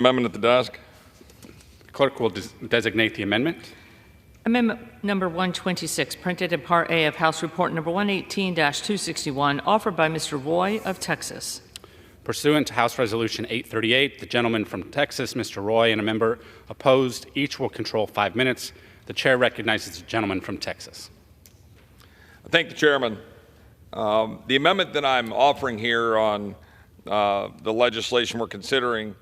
Amendment at the desk. Clerk will designate the amendment. Amendment number 126, printed in Part A of House Report number 118-261, offered by Mr. Roy of Texas. Pursuant to House Resolution 838, the gentleman from Texas, Mr. Roy, and a member opposed, each will control 5 minutes. The chair recognizes the gentleman from Texas. I thank the chairman. The amendment that I'm offering here on the legislation we're considering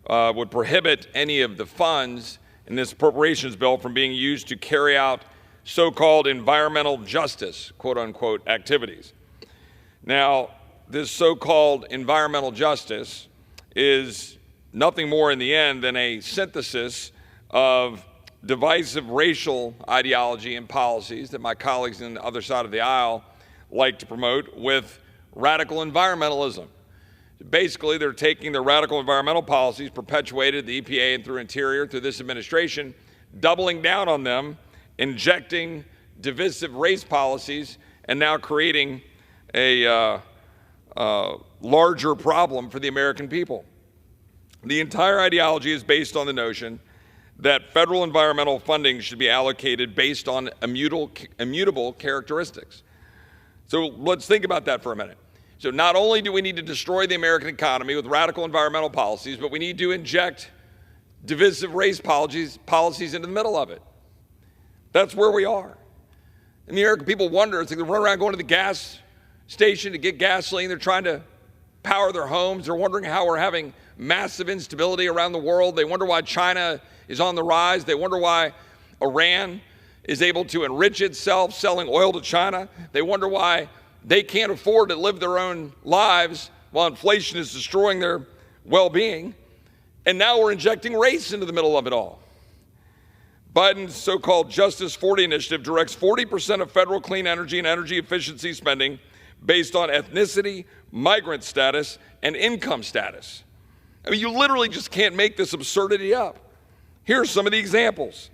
would prohibit any of the funds in this appropriations bill from being used to carry out so-called environmental justice, quote-unquote, activities. Now, this so-called environmental justice is nothing more in the end than a synthesis of divisive racial ideology and policies that my colleagues on the other side of the aisle like to promote with radical environmentalism. Basically, they're taking their radical environmental policies perpetuated the EPA and through Interior, through this administration, doubling down on them, injecting divisive race policies, and now creating a larger problem for the American people. The entire ideology is based on the notion that federal environmental funding should be allocated based on immutable characteristics. So let's think about that for a minute. So not only do we need to destroy the American economy with radical environmental policies, but we need to inject divisive race policies into the middle of it. That's where we are. And the American people wonder, it's like they run around going to the gas station to get gasoline. They're trying to power their homes. They're wondering how we're having massive instability around the world. They wonder why China is on the rise. They wonder why Iran is able to enrich itself selling oil to China. They wonder why they can't afford to live their own lives while inflation is destroying their well-being. And now we're injecting race into the middle of it all. Biden's so-called Justice 40 initiative directs 40% of federal clean energy and energy efficiency spending based on ethnicity, migrant status, and income status. I mean, you literally just can't make this absurdity up. Here are some of the examples.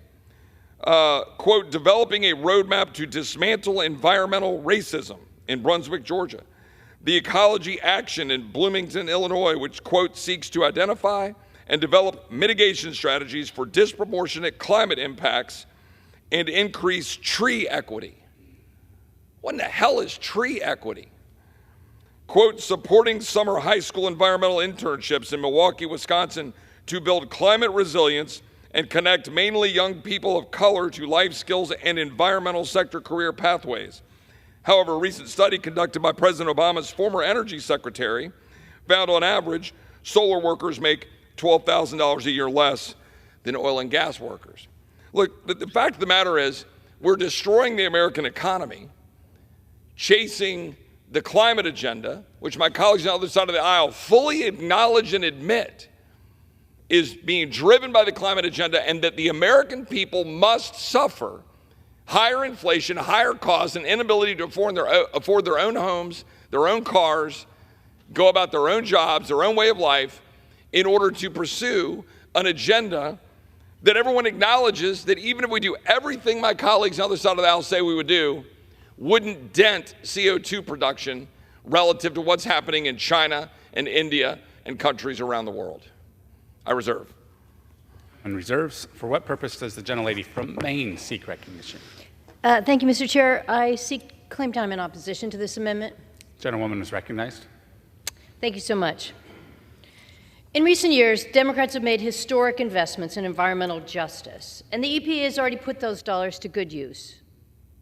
Quote, developing a roadmap to dismantle environmental racism in Brunswick, Georgia. The Ecology Action in Bloomington, Illinois, which, quote, seeks to identify and develop mitigation strategies for disproportionate climate impacts and increase tree equity. What in the hell is tree equity? Quote, supporting summer high school environmental internships in Milwaukee, Wisconsin to build climate resilience and connect mainly young people of color to life skills and environmental sector career pathways. However, a recent study conducted by President Obama's former energy secretary found on average solar workers make $12,000 a year less than oil and gas workers. Look, the fact of the matter is we're destroying the American economy, chasing the climate agenda, which my colleagues on the other side of the aisle fully acknowledge and admit is being driven by the climate agenda, and that the American people must suffer higher inflation, higher costs, and inability to afford their own homes, their own cars, go about their own jobs, their own way of life, in order to pursue an agenda that everyone acknowledges that even if we do everything my colleagues on the other side of the aisle say we would do, wouldn't dent CO2 production relative to what's happening in China and India and countries around the world. I reserve. On reserves, for what purpose does the gentlelady from Maine seek recognition? Thank you, Mr. Chair. I seek claim time in opposition to this amendment. Gentlewoman is recognized. Thank you so much. In recent years, Democrats have made historic investments in environmental justice, and the EPA has already put those dollars to good use.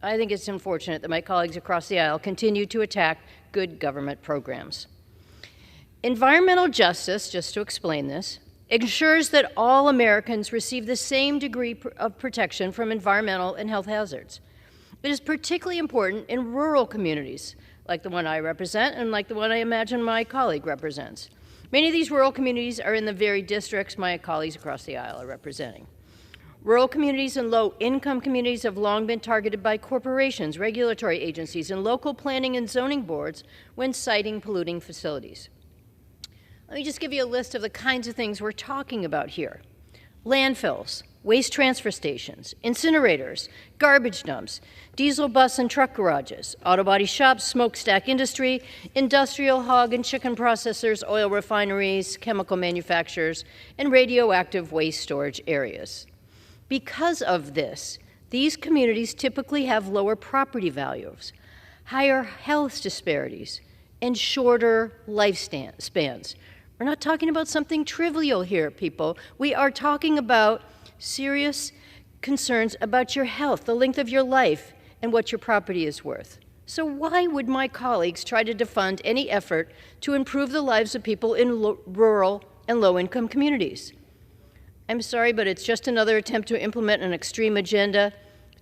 I think it's unfortunate that my colleagues across the aisle continue to attack good government programs. Environmental justice, just to explain this, ensures that all Americans receive the same degree of protection from environmental and health hazards. It is particularly important in rural communities, like the one I represent and like the one I imagine my colleague represents. Many of these rural communities are in the very districts my colleagues across the aisle are representing. Rural communities and low-income communities have long been targeted by corporations, regulatory agencies, and local planning and zoning boards when siting polluting facilities. Let me just give you a list of the kinds of things we're talking about here. Landfills, waste transfer stations, incinerators, garbage dumps, diesel bus and truck garages, auto body shops, smokestack industry, industrial hog and chicken processors, oil refineries, chemical manufacturers, and radioactive waste storage areas. Because of this, these communities typically have lower property values, higher health disparities, and shorter lifespans. We're not talking about something trivial here, people. We are talking about serious concerns about your health, the length of your life, and what your property is worth. So why would my colleagues try to defund any effort to improve the lives of people in rural and low-income communities? I'm sorry, but it's just another attempt to implement an extreme agenda,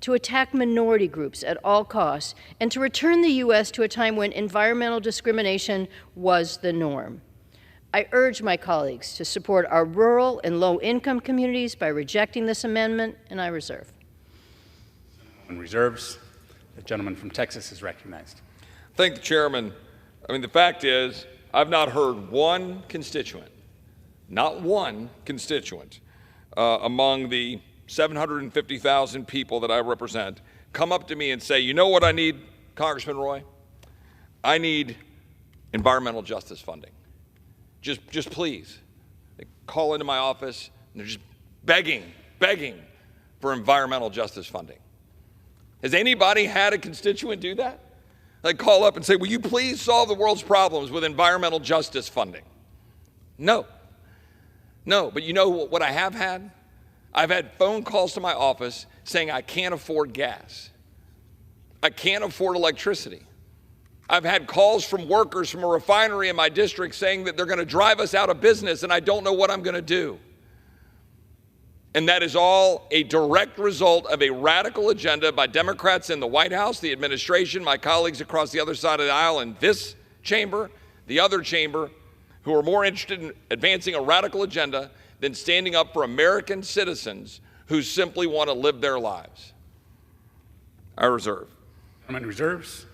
to attack minority groups at all costs, and to return the U.S. to a time when environmental discrimination was the norm. I urge my colleagues to support our rural and low-income communities by rejecting this amendment, and I reserve. And reserves. The gentleman from Texas is recognized. Thank the chairman. I mean, the fact is, I've not heard one constituent, not one constituent, among the 750,000 people that I represent, come up to me and say, you know what I need, Congressman Roy? I need environmental justice funding. Just please. They call into my office and they're just begging for environmental justice funding. Has anybody had a constituent do that? They call up and say, will you please solve the world's problems with environmental justice funding? No, but you know what I have had? I've had phone calls to my office saying I can't afford gas. I can't afford electricity. I've had calls from workers from a refinery in my district saying that they're going to drive us out of business and I don't know what I'm going to do. And that is all a direct result of a radical agenda by Democrats in the White House, the administration, my colleagues across the other side of the aisle in this chamber, the other chamber, who are more interested in advancing a radical agenda than standing up for American citizens who simply want to live their lives. I reserve. Gentleman reserves.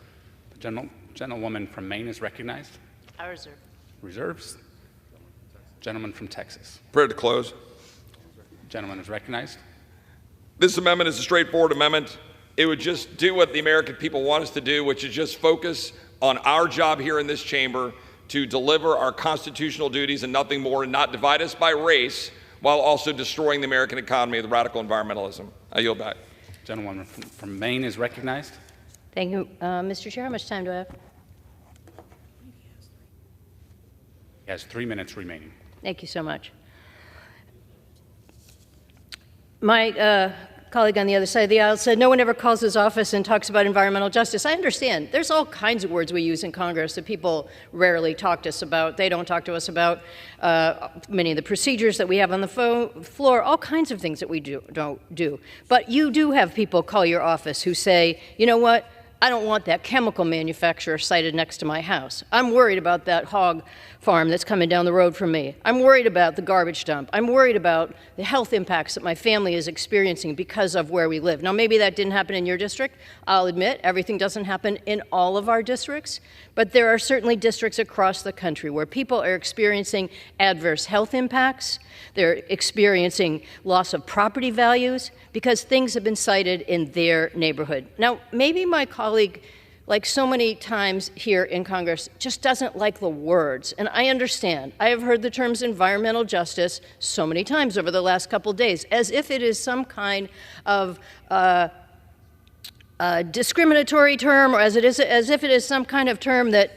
The gentlewoman from Maine is recognized. I reserve. Reserves. Gentleman from Texas. Prepared to close. Gentleman is recognized. This amendment is a straightforward amendment. It would just do what the American people want us to do, which is just focus on our job here in this chamber to deliver our constitutional duties and nothing more, and not divide us by race while also destroying the American economy with radical environmentalism. I yield back. Gentlewoman from Maine is recognized. Thank you. Mr. Chair, how much time do I have? He has 3 minutes remaining. Thank you so much. My colleague on the other side of the aisle said no one ever calls his office and talks about environmental justice. I understand. There's all kinds of words we use in Congress that people rarely talk to us about. They don't talk to us about many of the procedures that we have on the floor, all kinds of things that we don't do. But you do have people call your office who say, you know what? I don't want that chemical manufacturer sited next to my house. I'm worried about that hog farm that's coming down the road from me. I'm worried about the garbage dump. I'm worried about the health impacts that my family is experiencing because of where we live. Now, maybe that didn't happen in your district. I'll admit everything doesn't happen in all of our districts, but there are certainly districts across the country where people are experiencing adverse health impacts. They're experiencing loss of property values because things have been sited in their neighborhood. Now, maybe my colleague, like so many times here in Congress, just doesn't like the words. And I understand. I have heard the terms environmental justice so many times over the last couple of days, as if it is some kind of discriminatory term, or as if it is some kind of term that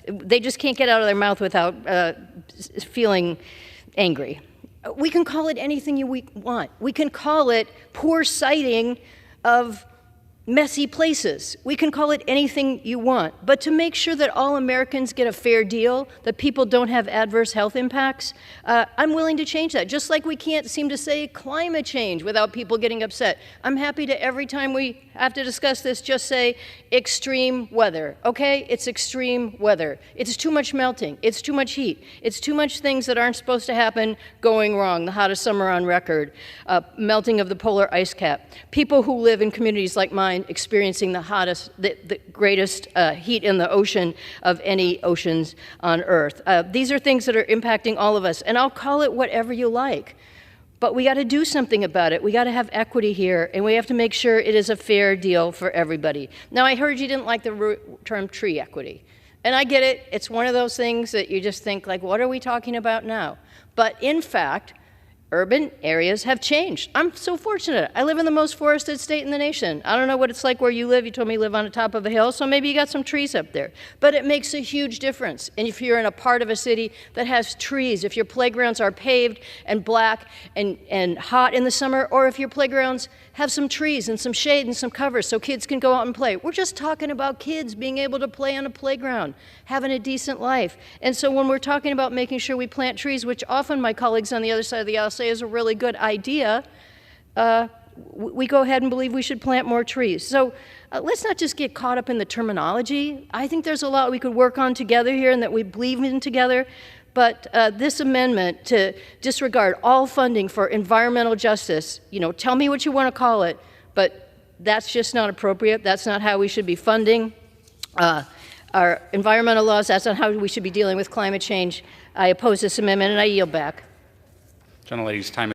they just can't get out of their mouth without feeling angry. We can call it anything we want. We can call it poor siting of messy places. We can call it anything you want. But to make sure that all Americans get a fair deal, that people don't have adverse health impacts, I'm willing to change that. Just like we can't seem to say climate change without people getting upset. I'm happy to, every time we have to discuss this, just say extreme weather. Okay? It's extreme weather. It's too much melting. It's too much heat. It's too much things that aren't supposed to happen going wrong. The hottest summer on record. Melting of the polar ice cap. People who live in communities like mine experiencing the greatest heat in the ocean of any oceans on Earth. These are things that are impacting all of us, and I'll call it whatever you like. But we got to do something about it. We got to have equity here, and we have to make sure it is a fair deal for everybody. Now, I heard you didn't like the term tree equity. And I get it. It's one of those things that you just think, like, what are we talking about now? But in fact, urban areas have changed. I'm so fortunate. I live in the most forested state in the nation. I don't know what it's like where you live. You told me you live on the top of a hill, so maybe you got some trees up there. But it makes a huge difference. And if you're in a part of a city that has trees, if your playgrounds are paved and black and hot in the summer, or if your playgrounds have some trees and some shade and some cover so kids can go out and play. We're just talking about kids being able to play on a playground, having a decent life. And so when we're talking about making sure we plant trees, which often my colleagues on the other side of the aisle say is a really good idea, we go ahead and believe we should plant more trees. So let's not just get caught up in the terminology. I think there's a lot we could work on together here and that we believe in together. But this amendment to disregard all funding for environmental justice, tell me what you want to call it, but that's just not appropriate. That's not how we should be funding our environmental laws. That's not how we should be dealing with climate change. I oppose this amendment, and I yield back. Gentlelady's time